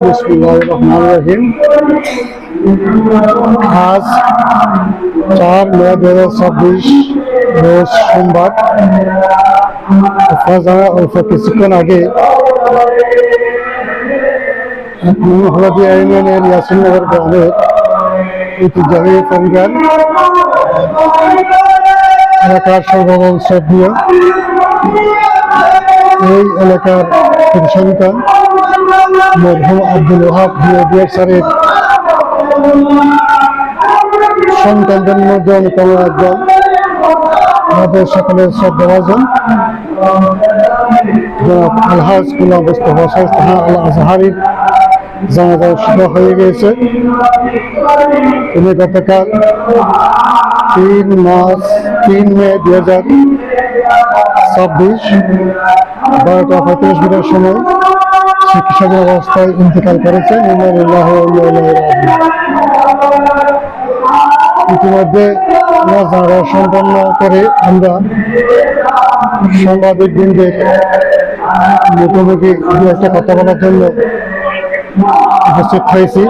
बिस्मिल्लाहिर्रहमानिर्रहीम। आज 4 मई 2026 रोज सोमवार কিছুক্ষণ আগে হলদিয়া ইউনিয়নের ইয়াসিননগর গ্রামের ঐতিহ্যবাহী পরিবার এলাকার সর্ববংশীয় এই এলাকার সন্তান মরহুম আব্দুল ওয়াহাব বিএড স্যারের সন্তানদের মধ্যে অন্যতম একজন আমাদের সকলের শ্রদ্ধাভাজন জনাব আলহাজ গোলাম মোস্তফা শাহ আল আজহারির জানাজা অনুষ্ঠিত হয়ে গিয়েছে। তিনি গতকাল 3 মে 2026 12টা 35 মিনিটের সময় চিকিৎসাধীন অবস্থায় ইন্তেকাল করেছেন। ইতিমধ্যে জানাজা সম্পন্ন করে আমরা সাংবাদিক বৃন্দের মুখোমুখি দু একটা কথা বলার জন্য উপস্থিত হয়েছি।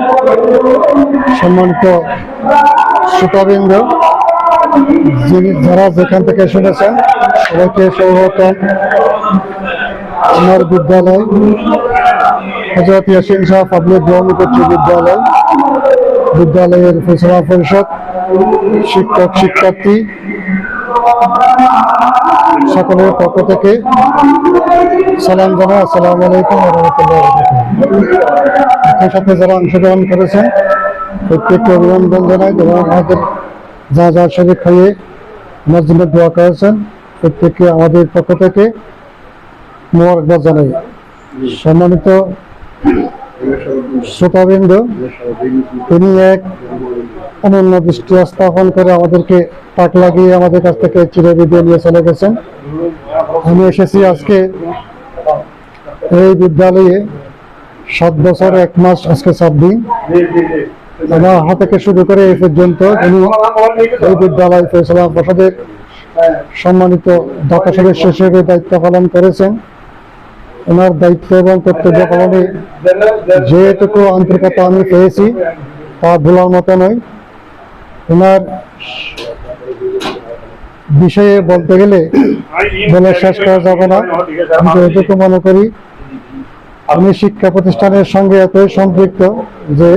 সম্মানিত শ্রোতাবৃন্দ, যারা যেখান থেকে শুনেছেন সবাইকে স্বাগতম। আমার বিদ্যালয় হযরত ইয়াসিন শাহ পাবলিক গভর্নমেন্ট উচ্চ বিদ্যালয়ের পরিচালনা পরিষদ, শিক্ষক শিক্ষার্থী সকলের পক্ষ থেকে সালাম জানাই। আসসালামু আলাইকুম ওয়া রাহমাতুল্লাহি ওয়া বারাকাতুহু। সাথে যারা অংশগ্রহণ করেছেন প্রত্যেককে অভিনন্দন জানাই এবং আমাদের যা শরীক হয়ে আমার জন্য দোয়া করেছেন প্রত্যেককে আমাদের পক্ষ থেকে মোবারকবাদ জানাই। সম্মানিত শ্রোতাবৃন্দ, তিনি এক অনন্য দৃষ্টি স্থাপন করে আমাদেরকে তাক লাগিয়ে আমাদের কাছ থেকে চিরবিদায় নিয়ে চলে গেছেন। আমি এসেছি আজকে এই বিদ্যালয়ে 7 বছর 1 মাস, আজকে 7 দিন আমার হাত থেকে শুরু করে এই পর্যন্ত উনি এই বিদ্যালয় পরিচালনা পর্ষদের সম্মানিত দাতা সদস্য হিসেবে দায়িত্ব পালন করেছেন। ওনার দায়িত্ব এবং কর্তব্য পালনে যেটুকু আন্তরিকতা আমি পেয়েছি তা ভোলার মতো নয়। ওনার বিষয়ে বলতে গেলে বলে শেষ করা যাবে না। আমি এটুকু মনে করি আমি শিক্ষা প্রতিষ্ঠানের সঙ্গে এতই সম্পৃক্ত যে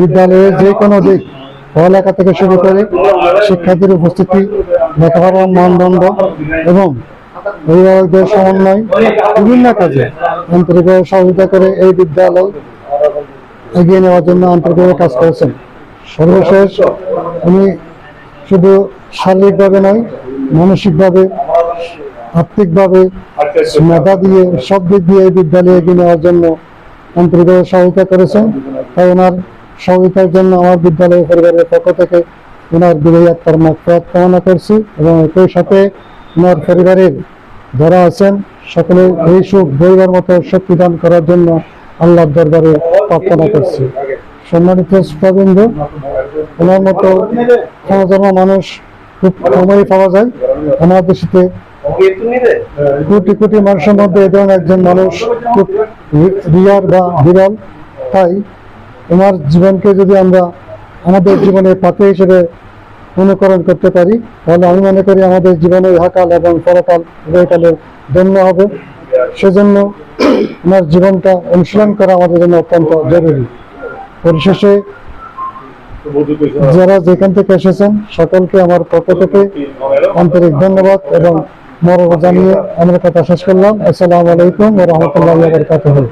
বিদ্যালয়ের যে কোনো দিক পড়ালেখা থেকে শুরু করে শিক্ষার্থীর উপস্থিতি, লেখাপড়ার মানদণ্ড এবং অভিভাবকদের সমন্বয় বিভিন্ন কাজে আন্তরিকভাবে সহযোগিতা করে এই বিদ্যালয় এগিয়ে নেওয়ার জন্য আন্তরিকভাবে কাজ করেছেন। সর্বশেষ উনি শুধু শারীরিকভাবে নয়, মানসিকভাবে, আর্থিকভাবে, মেধা দিয়ে, সব দিক দিয়ে এই বিদ্যালয়ে এগিয়ে নেওয়ার জন্য আন্তরিকভাবে সহযোগিতা করেছেন। তাই ওনার সহযোগিতার জন্য আমার বিদ্যালয় পরিবারের পক্ষ থেকে ওনার বিদায়ী আত্মার মাগফিরাত কামনা করছি এবং একই সাথে ওনার পরিবারের যারা আছেন সকলে এই সুখ বইবার মতো শক্তি দান করার জন্য আল্লাহর দরবারে প্রার্থনা করছি। সম্মানিত শ্রোতাবৃন্দ, ওনার মতো ক্ষমতাধর মানুষ খুব কমই পাওয়া যায় আমাদের দেশে। কোটি কোটি মানুষের মধ্যে এ ধরনের একজন মানুষ খুব রিয়ার বা বিরল। তাই ওনার জীবনকে যদি আমরা আমাদের জীবনের পাথে হিসেবে অনুকরণ করতে পারি তাহলে আমি মনে করি আমাদের জীবনে ইহকাল এবং পরকাল উভয়কালে ধন্য হবে। সেজন্য ওনার জীবনটা অনুশীলন করা আমাদের জন্য অত্যন্ত জরুরি। পরিশেষে যারা যেখান থেকে এসেছেন সকলকে আমার পক্ষ থেকে আন্তরিক ধন্যবাদ এবং মরণ জানিয়ে আমার কথা শেষ করলাম। আসসালামু আলাইকুম ওয়া রাহমাতুল্লাহি ওয়া বারাকাতুহু।